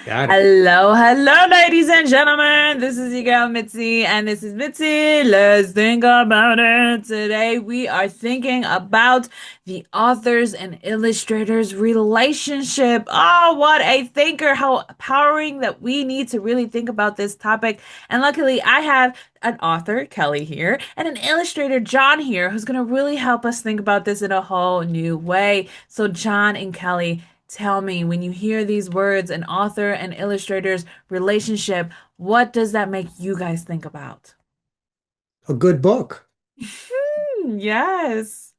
Got it. Hello, hello, ladies and gentlemen. This is your girl Mitzi, and this is Mitzi. Let's think about it. Today, we are thinking about the authors and illustrators' relationship. Oh, what a thinker! How empowering that we need to really think about this topic. And luckily, I have an author, Kelly, here, and an illustrator, John, here, who's going to really help us think about this in a whole new way. So, John and Kelly. Tell me, when you hear these words, an author and illustrator's relationship, what does that make you guys think about? A good book. Yes.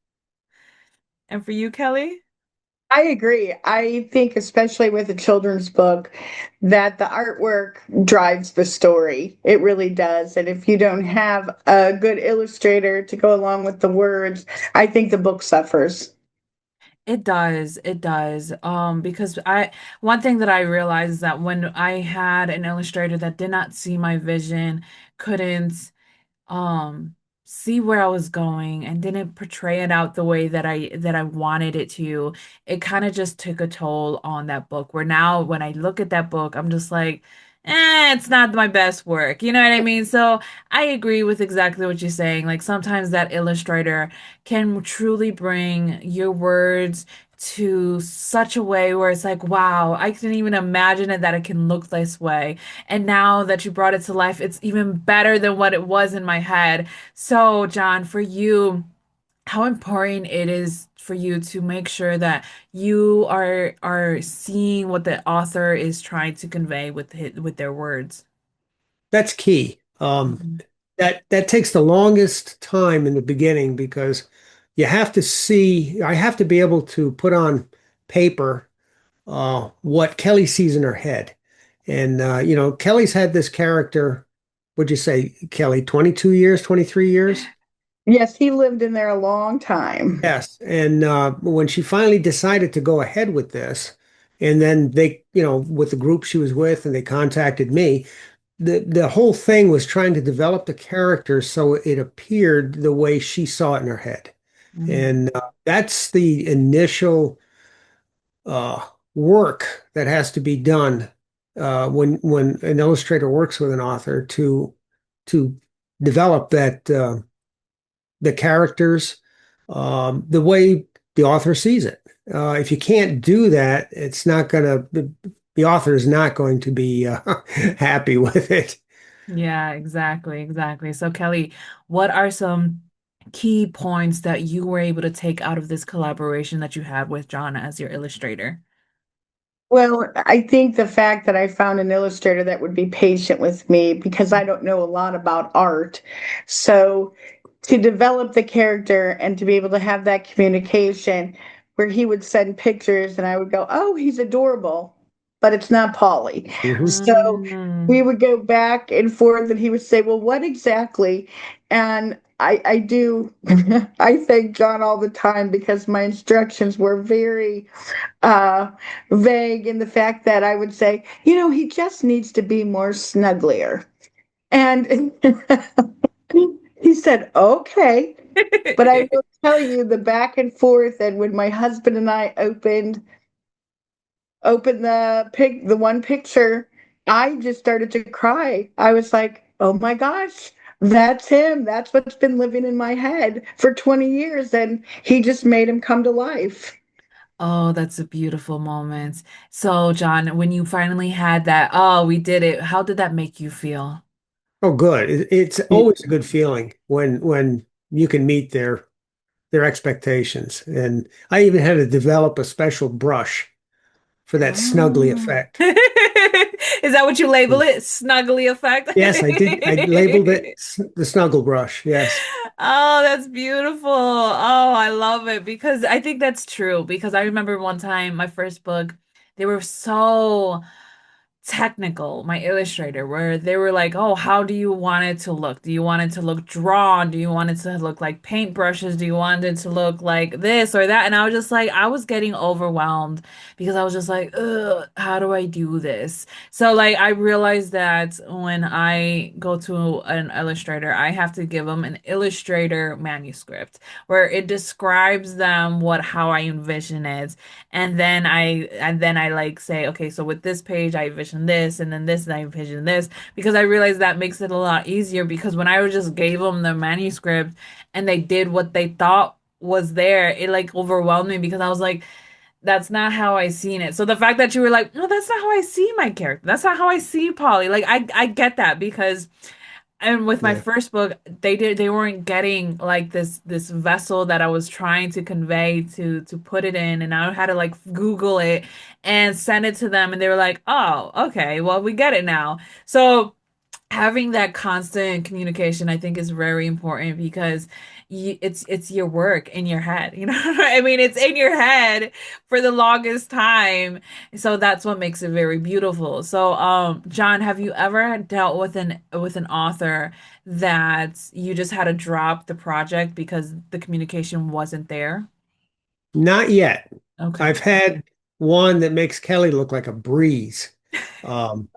And for you, Kelly? I agree. I think, especially with a children's book, that the artwork drives the story. It really does. And if you don't have a good illustrator to go along with the words, I think the book suffers. It does. It does. Because one thing that I realized is that when I had an illustrator that did not see my vision, couldn't um see where I was going and didn't portray it out the way that I wanted it to, it kind of just took a toll on that book. Where now when I look at that book, I'm just like, it's not my best work. You know what I mean? So I agree with exactly what you're saying. Like sometimes that illustrator can truly bring your words to such a way where it's like, wow, I couldn't even imagine it that it can look this way. And now that you brought it to life, it's even better than what it was in my head. So, John, for you, how important it is for you to make sure that you are seeing what the author is trying to convey with their words. That's key. Mhm. That takes the longest time in the beginning because you have to see, I have to be able to put on paper what Kelly sees in her head. And Kelly's had this character, would you say, Kelly, 22 years, 23 years? Yes, he lived in there a long time. Yes. And when she finally decided to go ahead with this, and then they, with the group she was with, and they contacted me, the whole thing was trying to develop the character so it appeared the way she saw it in her head. Mm. And that's the initial uh, work that has to be done when an illustrator works with an author to develop the characters the way the author sees it. If you can't do that, it's not gonna the author is not going to be happy with it. Yeah, exactly, exactly. So, Kelly, what are some key points that you were able to take out of this collaboration that you had with John as your illustrator? Well, I think the fact that I found an illustrator that would be patient with me because I don't know a lot about art. So to develop the character and to be able to have that communication where he would send pictures and I would go, "Oh, he's adorable," but it's not Polly. Mhm. So Mm. we would go back and forth and he would say, "Well, what exactly?" And I do I thank John all the time because my instructions were very uh, vague in the fact that I would say, he just needs to be more snugglier. And he said, okay. But I will tell you the back and forth, and when my husband and I opened the one picture, I just started to cry. I was like, oh my gosh, that's him. That's what's been living in my head for 20 years, and he just made him come to life. Oh, that's a beautiful moment. So, John, when you finally had that, oh, we did it, how did that make you feel? Oh, good. It's always a good feeling when you can meet their expectations. And I even had to develop a special brush for that snuggly Oh. effect. Is that what you label it? Snuggly effect? Yes, I did. I labeled it the snuggle brush. Yes. Oh, that's beautiful. Oh, I love it because I think that's true. Because I remember one time, my first book, they were so technical, my illustrator, where they were like, oh, how do you want it to look? Do you want it to look drawn? Do you want it to look like paintbrushes? Do you want it to look like this or that? And I was just like, I was getting overwhelmed because I was just like, ugh, how do I do this? So like I realized that when I go to an illustrator, I have to give them an illustrator manuscript where it describes them what how I envision it. And then I like say, okay, so with this page, I envision envision this, and then this, and I envision this, because I realized that makes it a lot easier. Because when I just gave them the manuscript and they did what they thought was there, it like overwhelmed me because I was like, that's not how I seen it. So the fact that you were like, no, that's not how I see my character. That's not how I see Polly. Like I get that because and with my Yeah. first book, they weren't getting like this vessel that I was trying to convey to put it in, and I had to like Google it and send it to them, and they were like, "Oh, okay, well we get it now." So having that constant communication, I think, is very important because it's your work in your head. You know, I mean, it's in your head for the longest time, so that's what makes it very beautiful. So, John, have you ever dealt with an author that you just had to drop the project because the communication wasn't there? Not yet. Okay. I've had one that makes Kelly look like a breeze. Um,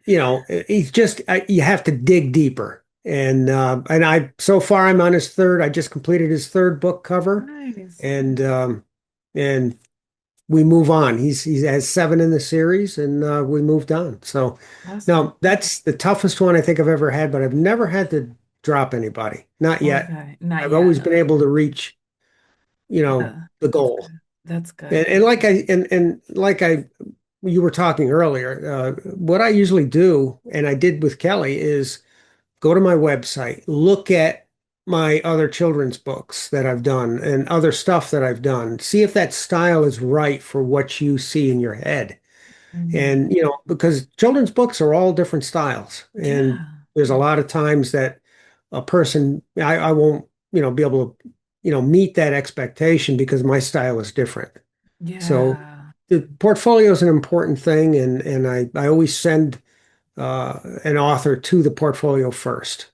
he's just you have to dig deeper. And I so far I'm on his third. I just completed his third book cover, Nice. and we move on. He has seven in the series, and we moved on. So Awesome. now that's the toughest one I think I've ever had, but I've never had to drop anybody. Not yet. Okay. Not I've always yet. been able to reach, the That's goal. good. That's good. And like I you were talking earlier, what I usually do, and I did with Kelly, is go to my website, look at my other children's books that I've done and other stuff that I've done, see if that style is right for what you see in your head. Mhm. And, because children's books are all different styles. And Yeah. there's a lot of times that a person, I won't, be able to, meet that expectation because my style is different. So Yeah. the portfolio is an important thing. And I always send an author to the portfolio first.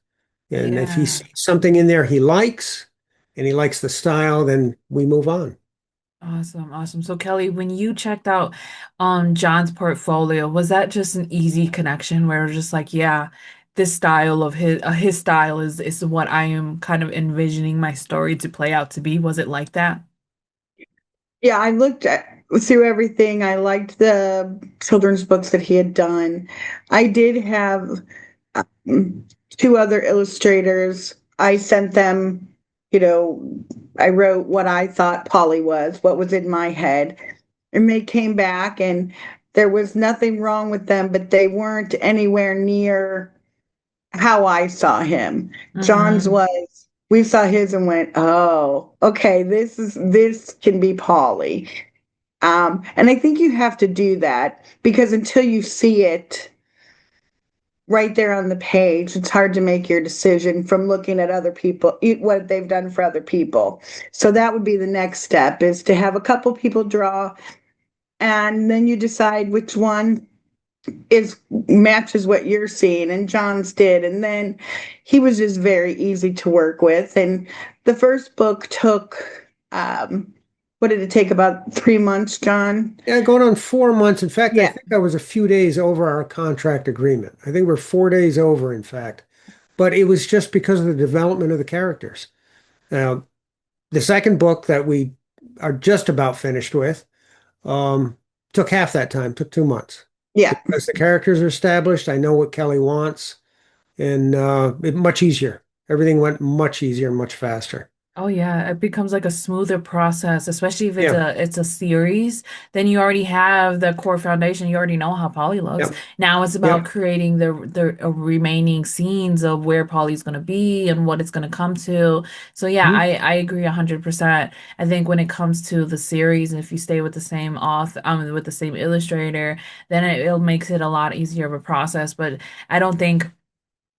And if he Yeah. sees something in there he likes and he likes the style, then we move on. Awesome. Awesome. So Kelly, when you checked out John's portfolio, was that just an easy connection where it was just like, yeah, this style of his style is what I am kind of envisioning my story to play out to be? Was it like that? Yeah, I looked through everything. I liked the children's books that he had done. I did have two other illustrators. I sent them, you know, I wrote what I thought Polly was, what was in my head. And they came back and there was nothing wrong with them, but they weren't anywhere near how I saw him. John's Mm-hmm. was, we saw his and went, oh, okay, this can be Polly. And I think you have to do that because until you see it right there on the page, it's hard to make your decision from looking at other people, what they've done for other people. So that would be the next step is to have a couple people draw and then you decide which one is matches what you're seeing and John's did and then he was just very easy to work with and the first book took what did it take about 3 months, John? Yeah, going on 4 months. In fact, I Yeah. think I was a few days over our contract agreement. I think we're 4 days over, in fact. But it was just because of the development of the characters. Now, the second book that we are just about finished with took half that time, took 2 months. Yeah. Because the characters are established, I know what Kelly wants, and much easier. Everything went much easier, much faster. Oh yeah, it becomes like a smoother process, especially if Yeah, it's a series, then you already have the core foundation. You already know how Polly looks. yep, Now it's about yep. creating the remaining scenes of where Polly's gonna be and what it's gonna come to. So yeah, Mhm. I agree 100%. I think when it comes to the series, if you stay with the same author, with the same illustrator, then it makes it a lot easier of a process. But I don't think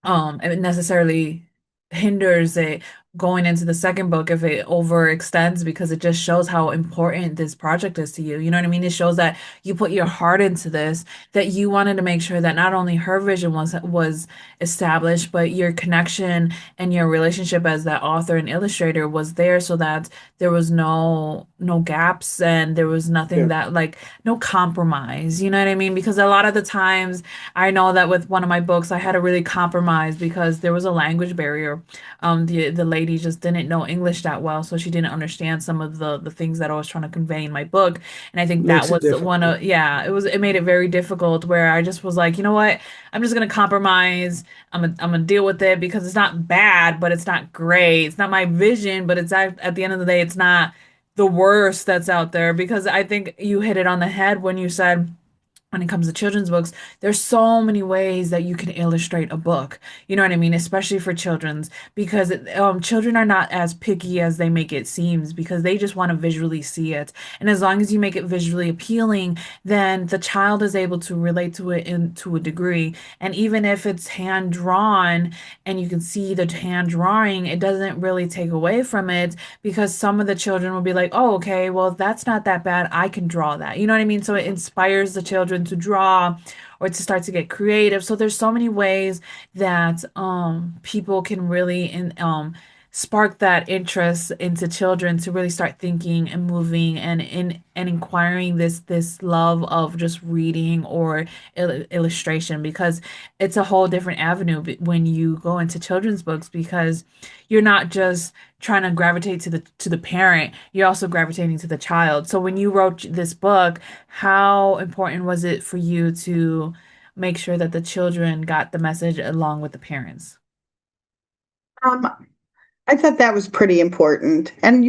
it necessarily hinders it going into the second book if it overextends because it just shows how important this project is to you. You know what I mean? It shows that you put your heart into this, that you wanted to make sure that not only her vision was established, but your connection and your relationship as that author and illustrator was there so that there was no gaps and there was nothing Yeah. that like no compromise. You know what I mean? Because a lot of the times I know that with one of my books, I had to really compromise because there was a language barrier. The lady lady just didn't know English that well, so she didn't understand some of the things that I was trying to convey in my book. And I think that Makes it was one difficult. of, yeah, it made it very difficult where I just was like, you know what? I'm just gonna compromise. I'm gonna deal with it because it's not bad, but it's not great. It's not my vision, but at the end of the day, it's not the worst that's out there, because I think you hit it on the head when you said when it comes to children's books, there's so many ways that you can illustrate a book. You know what I mean? Especially for children's, because children are not as picky as they make it seems, because they just want to visually see it. And as long as you make it visually appealing, then the child is able to relate to it to a degree. And even if it's hand drawn and you can see the hand drawing, it doesn't really take away from it, because some of the children will be like, oh, okay, well, that's not that bad. I can draw that. You know what I mean? So it inspires the children to draw or to start to get creative. So there's so many ways that people can really spark that interest into children to really start thinking and moving and inquiring this love of just reading or illustration, because it's a whole different avenue when you go into children's books, because you're not just trying to gravitate to the parent, you're also gravitating to the child. So when you wrote this book, how important was it for you to make sure that the children got the message along with the parents? Um, I thought that was pretty important. And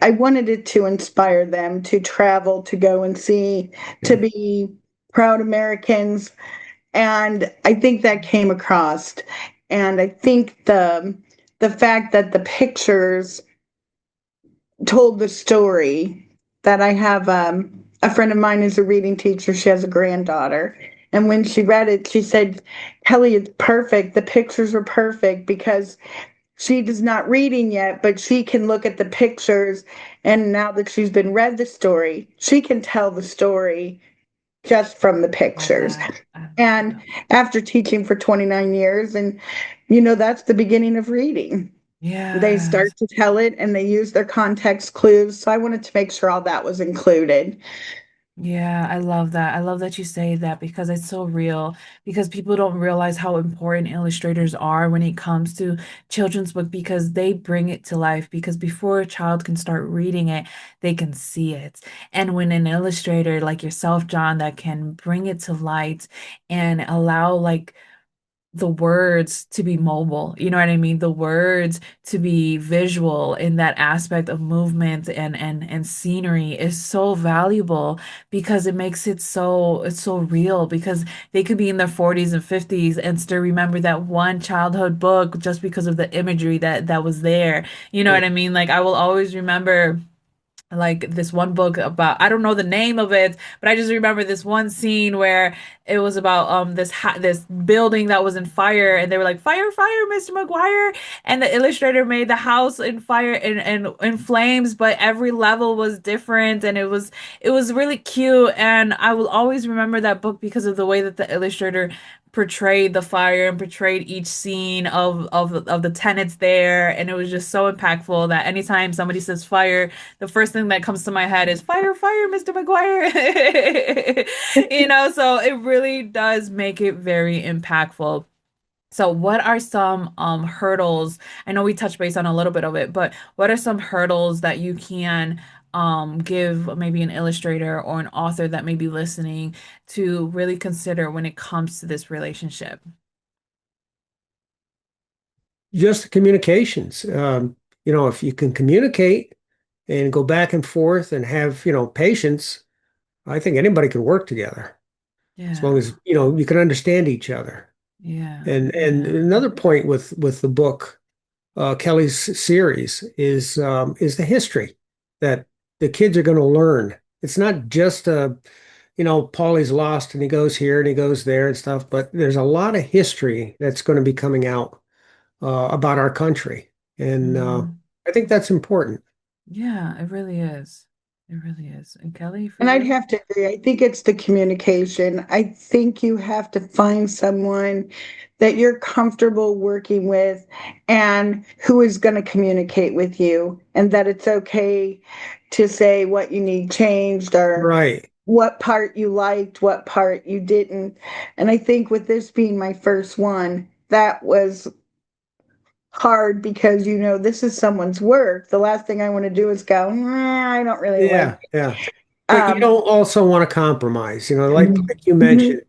I wanted it to inspire them to travel, to go and see, to Yeah. be proud Americans. And I think that came across. And I think the fact that the pictures told the story, that I have a friend of mine is a reading teacher. She has a granddaughter. And when she read it, she said, Kelly, it's perfect. The pictures were perfect because she is not reading yet, but she can look at the pictures. And now that she's been read the story, she can tell the story just from the Love pictures. that. And Yeah. after teaching for 29 years, and that's the beginning of reading. They Yes. start to tell it and they use their context clues. So I wanted to make sure all that was included. Yeah, I love that. I love that you say that, because it's so real. Because people don't realize how important illustrators are when it comes to children's book, because they bring it to life. Because before a child can start reading it, they can see it. And when an illustrator like yourself, John, that can bring it to light and allow like the words to be mobile, you know what I mean? The words to be visual in that aspect of movement and scenery is so valuable, because it makes it's so real, because they could be in their 40s and 50s and still remember that one childhood book just because of the imagery that was there. You know what I Right. mean? Like I will always remember like this one book about, I don't know the name of it, but I just remember this one scene where it was about this building that was in fire, and they were like, fire, fire, Mr. McGuire, and the illustrator made the house in fire and in flames, but every level was different, and it was really cute. And I will always remember that book because of the way that the illustrator portrayed the fire and portrayed each scene of the tenants there, and it was just so impactful that anytime somebody says fire, the first thing that comes to my head is fire, fire, Mr. McGuire. So it really does make it very impactful. So what are some hurdles? I know we touched base on a little bit of it, but what are some hurdles that you can give maybe an illustrator or an author that may be listening to really consider when it comes to this relationship? Just communications. If you can communicate and go back and forth and have, patience, I think anybody could work together as long Yeah. as, you can understand each other. Yeah. And Yeah. another point with the book, Kelly's series is the history that the kids are going to learn. It's not just Paulie's lost and he goes here and he goes there and stuff, but there's a lot of history that's going to be coming out about our country, and Hmm. I think that's important. Yeah, it really is. It really is. And Kelly, for And I'd you? have to agree. I think it's the communication. I think you have to find someone that you're comfortable working with and who is going to communicate with you, and that it's okay to say what you need changed or Right. what part you liked, what part you didn't. And I think with this being my first one, that was hard because this is someone's work. The last thing I want to do is go, I don't really like Yeah, yeah. it." But you don't also want to compromise, like you Mhm. mentioned,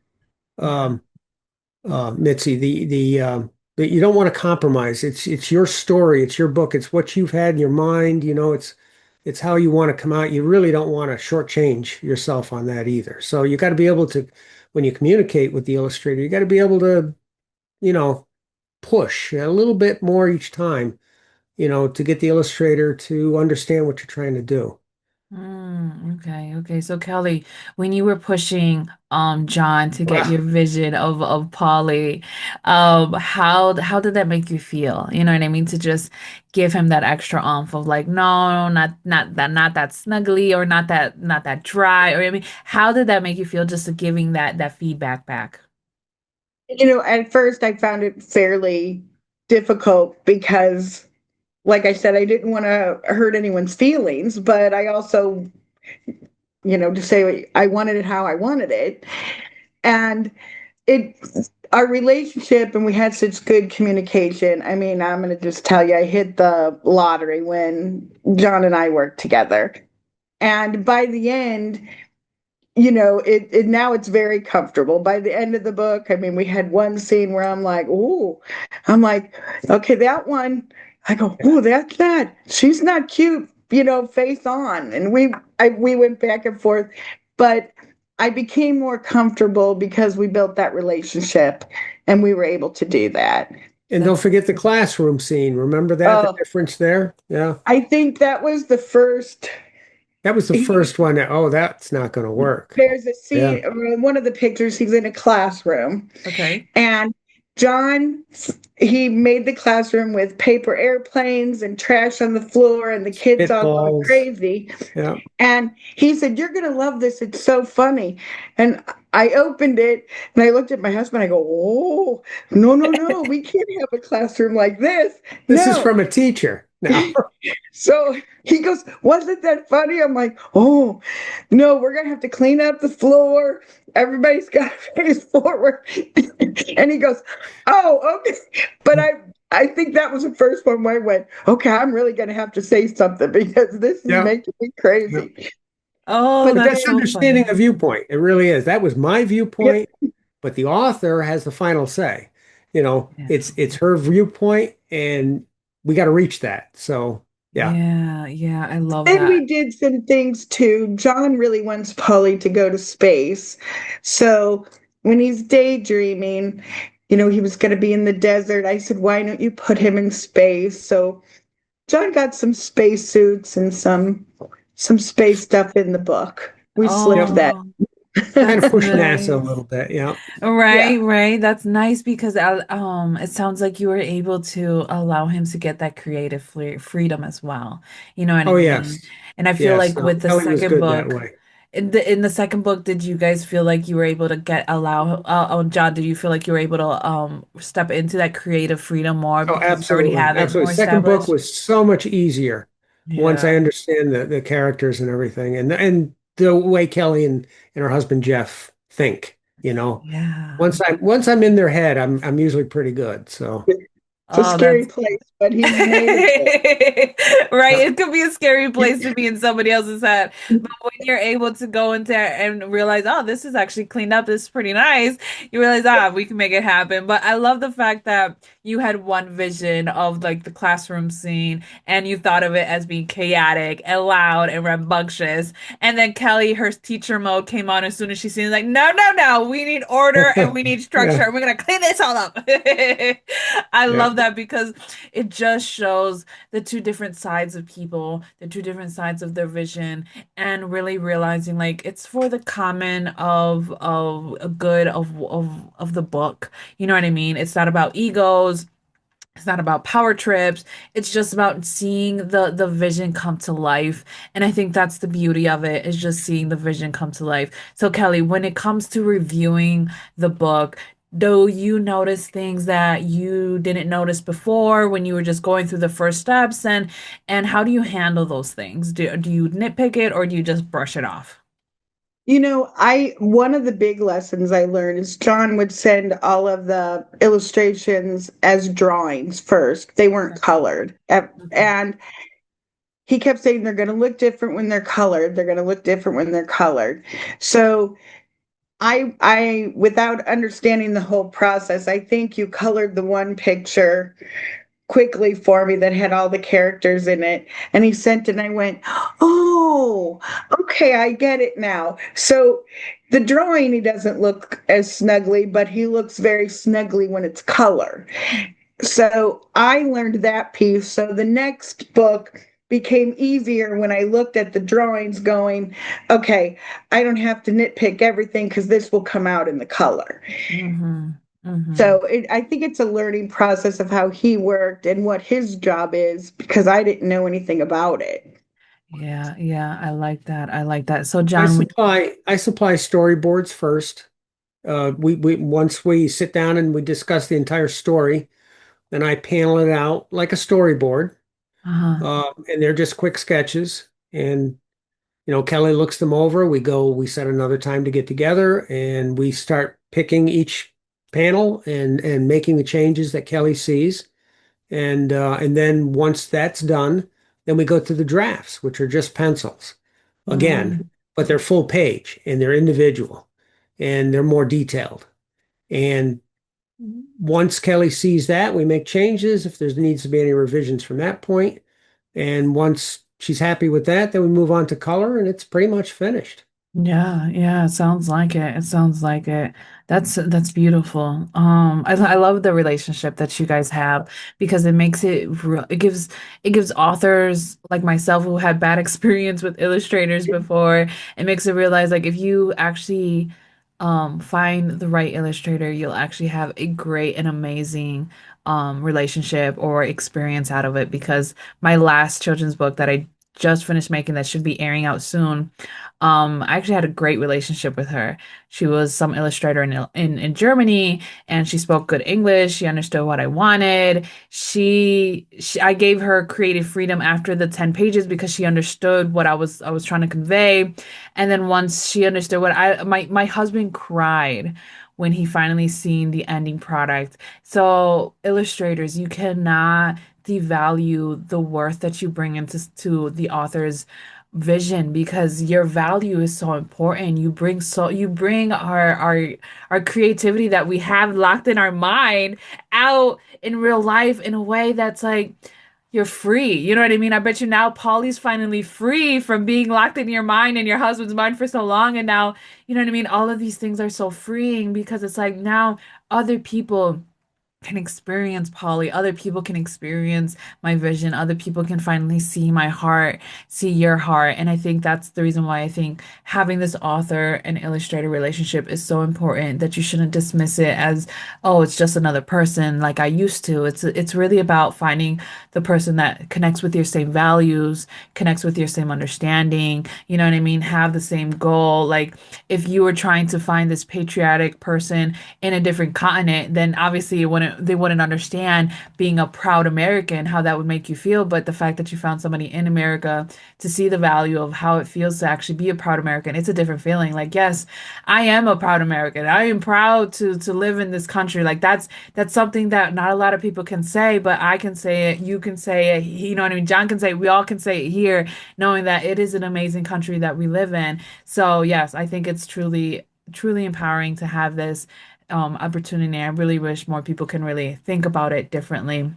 um, Mitzi, that you don't want to compromise. It's your story, it's your book, it's what you've had in your mind, it's how you want to come out. You really don't want to shortchange yourself on that either. So you got to be able to, when you communicate with the illustrator, you got to be able to, you know, push a little bit more each time, to get the illustrator to understand what you're trying to do. Okay, okay. So Kelly, when you were pushing John to get your Wow. vision of Polly, how did that make you feel? You know what I mean? To just give him that extra oomph of like, no, not that snuggly or not that dry, or I mean, how did that make you feel just to giving that feedback back? At first I found it fairly difficult because, like I said, I didn't want to hurt anyone's feelings, but I also, to say I wanted it how I wanted it. And it, our relationship, and we had such good communication. I mean, I'm going to just tell you, I hit the lottery when John and I worked together. And by the end, it now it's very comfortable. By the end of the book, I mean, we had one scene where I'm like, okay, that one, I go, oh, that's not, she's not cute, face on. And we went back and forth, but I became more comfortable because we built that relationship and we were able to do that. And don't That's forget the classroom scene. Remember that, the Oh, difference there? Yeah. I think that was the first. That was the first one that, oh, that's not going to work. There's a Yeah. scene, one of the pictures, he's in a classroom. okay. And John, he made the classroom with paper airplanes and trash on the floor, and the kids all going Spitballs. crazy. Yeah. And he said, "You're going to love this. It's so funny." And I opened it and I looked at my husband. I go, "Oh, no, no, no. We can't have a classroom like this. This is No." from a teacher now. So he goes, "Wasn't that funny?" I'm like, "Oh, no, we're going to have to clean up the floor. Everybody's got to face forward." And he goes, "Oh, okay." But I think that was the first one where I went, "Okay, I'm really going to have to say something because this is Yeah. making me Yeah. crazy." Oh, But But that's that's then, so understanding funny. the viewpoint. It really is. That was my yep, viewpoint, but the author has the final say. Yeah. It's her viewpoint, and we got to reach that. So, yeah. Yeah, yeah, I love then we that. did some things too. John really wants Polly to go to space. So when he's daydreaming, he was going to be in the desert. I said, "Why don't you put him in space?" So John got some space suits and some space stuff in the book. We slipped Yep. that. Oh, Kind of that's push NASA a nice. little bit. Yeah. Right, Yeah. right. That's nice because it sounds like you were able to allow him to get that creative freedom as well. You know what I Oh, mean? yes. And I feel Yes. like No, with the Kelly was second good that book, way. in the second book, did you guys feel like you were able to John, did you feel like you were able to step into that creative freedom more Oh, because you already absolutely. have it Absolutely. more Second book established? was so much easier once I Yeah. understand the characters and everything, and the way Kelly and her husband Jeff think, Yeah. Once I'm in their head, I'm usually pretty good. So, It's a Oh, scary that's place, but he's made it there. right. yeah. It could be a scary place to be in somebody else's head. But when you're able to go into and realize, oh, this is actually cleaned up, this is pretty nice, you realize, we can make it happen. But I love the fact that you had one vision of like the classroom scene and you thought of it as being chaotic and loud and rambunctious. And then Kelly, her teacher mode came on as soon as she seen it, like, no, no, no, we need order and we need structure Yeah. and we're gonna clean this all up. I Yeah. love that because it just shows the two different sides of people, the two different sides of their vision, and really realizing like it's for the common of a good of the book. You know what I mean? It's not about egos. It's not about power trips. It's just about seeing the vision come to life. And I think that's the beauty of it, is just seeing the vision come to life. So Kelly, when it comes to reviewing the book, do you notice things that you didn't notice before when you were just going through the first steps, and how do you handle those things? Do you nitpick it or do you just brush it off? One of the big lessons I learned is John would send all of the illustrations as drawings first. They weren't colored. Okay. And he kept saying they're going to look different when they're colored. They're going to look different when they're colored. So without understanding the whole process, I think you colored the one picture quickly for me that had all the characters in it. And he sent it, and I went, oh, okay, I get it now. So the drawing, he doesn't look as snuggly, but he looks very snuggly when it's color. So I learned that piece. So the next book became easier when I looked at the drawings, going, okay, I don't have to nitpick everything because this will come out in the color. Mm-hmm. Mm-hmm. So I think it's a learning process of how he worked and what his job is because I didn't know anything about it. Yeah, yeah, I like that. I like that. So, I John, supply storyboards first. We once we sit down and we discuss the entire story, then I panel it out like a storyboard. uh-huh. And they're just quick sketches. And Kelly looks them over. We set another time to get together, and we start picking each panel and making the changes that Kelly sees. And then once that's done, then we go to the drafts, which are just pencils again, Mm, but they're full page and they're individual and they're more detailed. And once Kelly sees that, we make changes if there needs to be any revisions from that point. And once she's happy with that, then we move on to color and it's pretty much finished. yeah, yeah, it sounds like it. It sounds like it. That's beautiful. I love the relationship that you guys have because it makes it real. It gives authors like myself who had bad experience with illustrators before, it makes it realize like if you actually find the right illustrator, you'll actually have a great and amazing relationship or experience out of it because my last children's book that I just finished making that should be airing out soon. I actually had a great relationship with her. She was some illustrator in Germany, and she spoke good English. She understood what I wanted. I gave her creative freedom after the 10 pages because she understood what I was trying to convey. And then once she understood what my husband cried when he finally seen the ending product. So illustrators, you cannot devalue the worth that you bring into to the author's vision because your value is so important. You bring our creativity that we have locked in our mind out in real life in a way that's like you're free. You know what I mean? I bet you now Polly's finally free from being locked in your mind and your husband's mind for so long. And now, you know what I mean? All of these things are so freeing because it's like now other people can experience Polly. Other people can experience my vision. Other people can finally see my heart, see your heart. And I think that's the reason why I think having this author and illustrator relationship is so important that you shouldn't dismiss it as, oh, it's just another person like I used to. It's really about finding the person that connects with your same values, connects with your same understanding, you know what I mean? Have the same goal. Like if you were trying to find this patriotic person in a different continent, then obviously they wouldn't understand being a proud American, how that would make you feel. But the fact that you found somebody in America to see the value of how it feels to actually be a proud American, it's a different feeling. Like, yes, I am a proud American. I am proud to live in this country. Like that's something that not a lot of people can say, but I can say it, you can say it, you know what I mean? John can say it, we all can say it here, knowing that it is an amazing country that we live in. So yes, I think it's truly empowering to have this opportunity. I really wish more people can really think about it differently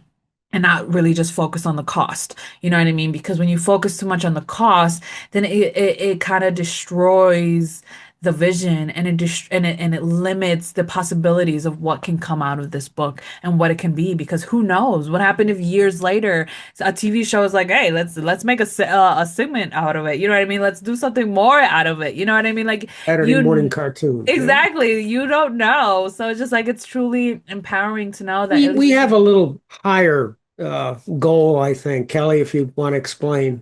and not really just focus on the cost. You know what I mean? Because when you focus too much on the cost, then it kind of destroys the vision and it limits the possibilities of what can come out of this book and what it can be because who knows what happened if years later a TV show is like, hey, let's make a segment out of it, you know what I mean, let's do something more out of it, you know what I mean, like Saturday morning you cartoons, yeah. exactly. You don't know. So it's just like it's truly empowering to know that We illustration. have a little higher goal, I think. Kelly, if you want to explain.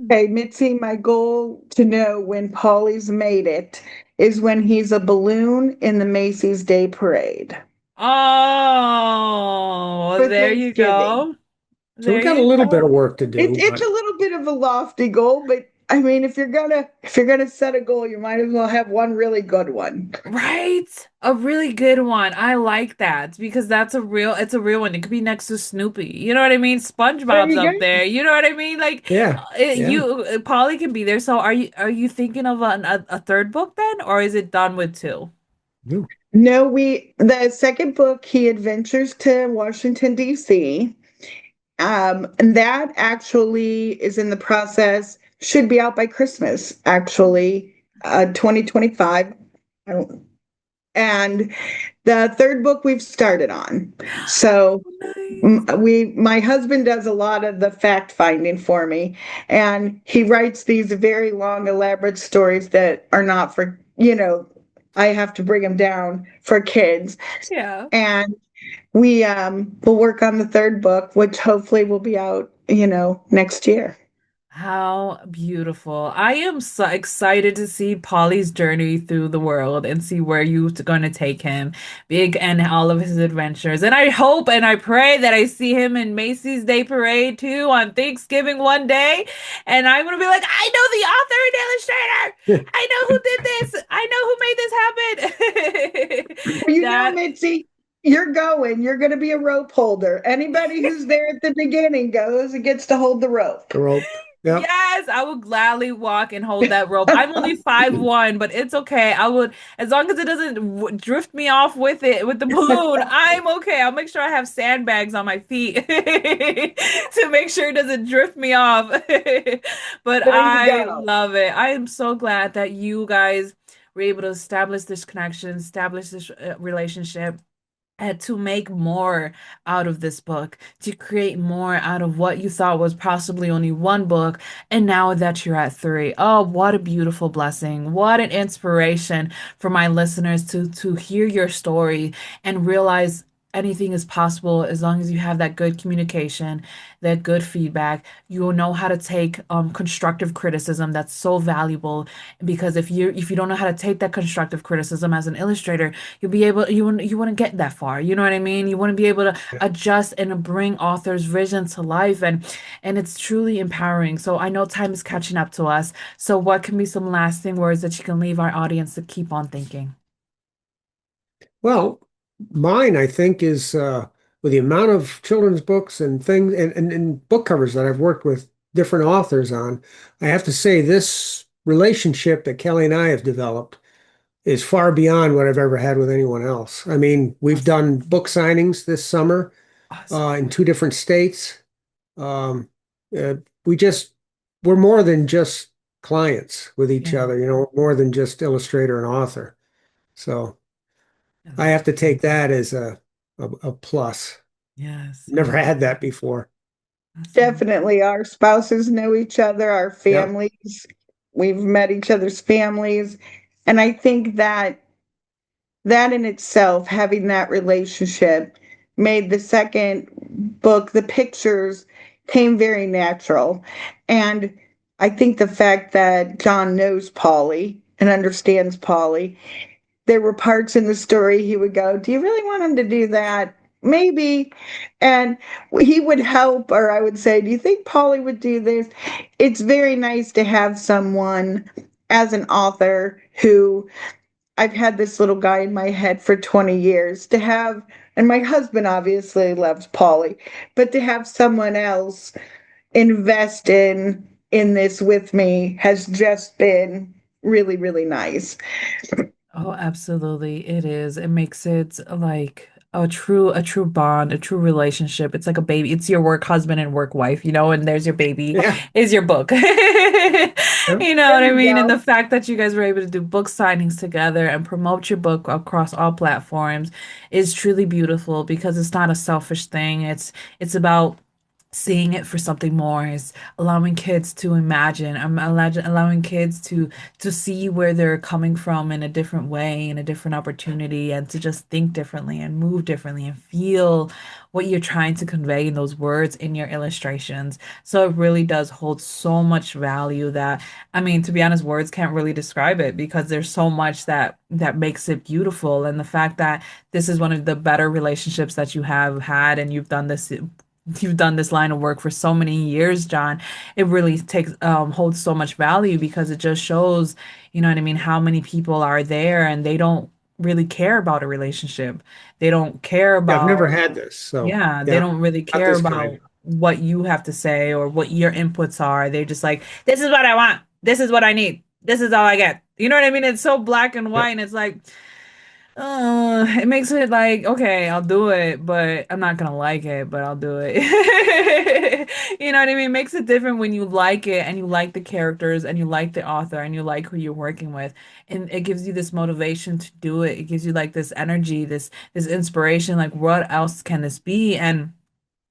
Okay, Mitzi, my goal to know when Polly's made it is when he's a balloon in the Macy's Day Parade Oh, for there you Thanksgiving. go. So we There got a you little bit of go. work to do, It's but a little bit of a lofty goal, but I mean, if you're gonna set a goal, you might as well have one really good one. Right? A really good one. I like that because it's a real one. It could be next to Snoopy. You know what I mean? There SpongeBob's you up go. there. You know what I mean? Like Yeah, yeah. Polly can be there. So are you thinking of a third book then, or is it done with two? No. No, the second book, he adventures to Washington, D.C. And that actually is in the process, should be out by Christmas, actually, 2025. I don't, and the third book we've started on. So Nice. my husband does a lot of the fact finding for me, and he writes these very long, elaborate stories that are not for, I have to bring them down for kids. Yeah. And we will work on the third book, which hopefully will be out, next year. How beautiful. I am so excited to see Polly's journey through the world and see where you're going to take him, big and all of his adventures. And I hope and I pray that I see him in Macy's Day Parade too on Thanksgiving one day. And I'm going to be like, I know the author and illustrator. I know who did this. I know who made this happen. Well, That Mitzi, you're going to be a rope holder. Anybody who's there at the beginning goes and gets to hold the rope. The rope. Yep. Yes, I would gladly walk and hold that rope. I'm only 5'1", but it's okay. I would, as long as it doesn't drift me off with it, with the balloon, I'm okay. I'll make sure I have sandbags on my feet to make sure it doesn't drift me off. But There you I go. love it. I am so glad that you guys were able to establish this connection, establish this relationship and to make more out of this book, to create more out of what you thought was possibly only one book, and now that you're at three. Oh, what a beautiful blessing. What an inspiration for my listeners to hear your story and realize anything is possible as long as you have that good communication, that good feedback. You'll know how to take constructive criticism that's so valuable because if you don't know how to take that constructive criticism as an illustrator, you wouldn't get that far. You know what I mean? You wouldn't be able to adjust and bring author's vision to life and it's truly empowering. So I know time is catching up to us. So what can be some lasting words that you can leave our audience to keep on thinking? Well, mine, I think, is with the amount of children's books and things and book covers that I've worked with different authors on, I have to say this relationship that Kelly and I have developed is far beyond what I've ever had with anyone else. I mean, we've Awesome. done book signings this summer Awesome. in two different states. Um, uh, we just, we're more than just clients with each Yeah. other, more than just illustrator and author. So I Yes. have to take that as a plus. Yes. Never had that before. Awesome. Definitely. Our spouses know each other, our Yep. families. We've met each other's families. And I think that in itself, having that relationship, made the second book, the pictures came very natural. And I think the fact that John knows Polly and understands Polly, there were parts in the story he would go, "Do you really want him to do that? Maybe." And he would help, or I would say, "Do you think Polly would do this?" It's very nice to have someone as an author who I've had this little guy in my head for 20 years to have, and my husband obviously loves Polly, but to have someone else invest in this with me has just been really, really nice. Oh, absolutely. It is. It makes it like a true bond, a true relationship. It's like a baby. It's your work husband and work wife, and there's your baby Yeah. is your book. Yep. You know There what I you mean? And the go. fact that you guys were able to do book signings together and promote your book across all platforms is truly beautiful because it's not a selfish thing. It's about seeing it for something more is allowing kids to imagine. Allowing kids to see where they're coming from in a different way, in a different opportunity, and to just think differently and move differently and feel what you're trying to convey in those words in your illustrations. So it really does hold so much value that, I mean, to be honest, words can't really describe it because there's so much that makes it beautiful. And the fact that this is one of the better relationships that you have had and you've done this you've done this line of work for so many years, John. It really takes holds so much value because it just shows, you know what I mean, how many people are there and they don't really care about a relationship. They don't care Yeah, I've about never had this, so yeah, they yeah, don't really not care this kind. about what you have to say or what your inputs are. They're just like, this is what I want. This is what I need. This is all I get. You know what I mean? It's so black and Yep, white, and it's like, it makes it like, okay, I'll do it, but I'm not gonna like it, but I'll do it. You know what I mean? It makes it different when you like it and you like the characters and you like the author and you like who you're working with. And it gives you this motivation to do it. It gives you like this energy, this inspiration, like what else can this be? And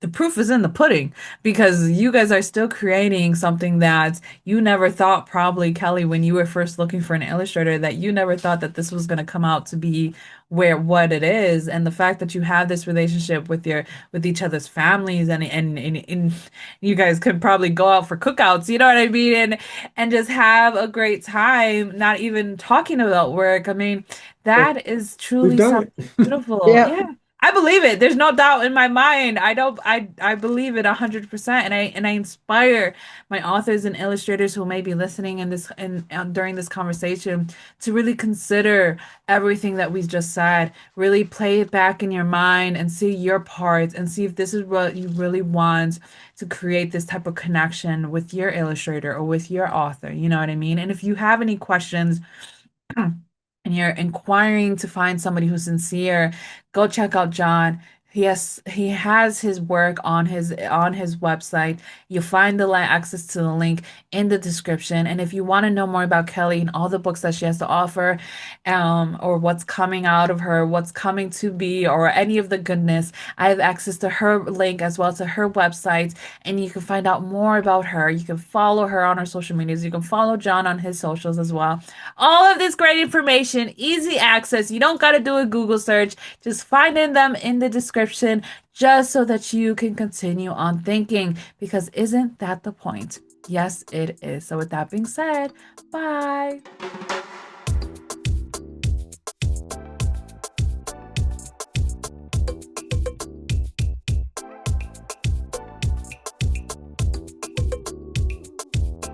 the proof is in the pudding because you guys are still creating something that you never thought, probably, Kelly, when you were first looking for an illustrator, that you never thought that this was going to come out to be where what it is. And the fact that you have this relationship with your with each other's families and you guys could probably go out for cookouts, you know what I mean? And just have a great time, not even talking about work. I mean, yep, that is we've truly done something it. beautiful. Yeah. Yeah. I believe it. There's no doubt in my mind. I don't I believe it 100%, and I inspire my authors and illustrators who may be listening in this and during this conversation to really consider everything that we just said. Really play it back in your mind and see your parts and see if this is what you really want to create this type of connection with your illustrator or with your author. You know what I mean? And if you have any questions and you're inquiring to find somebody who's sincere, go check out John. He has his work on his website. You'll find the access to the link in the description. And if you want to know more about Kelly and all the books that she has to offer, or what's coming out of her, what's coming to be, or any of the goodness, I have access to her link as well to her website, and you can find out more about her. You can follow her on her social medias. You can follow John on his socials as well. All of this great information, easy access. You don't got to do a Google search. Just finding them in the description just so that you can continue on thinking. Because isn't that the point? Yes, it is. So, with that being said, bye.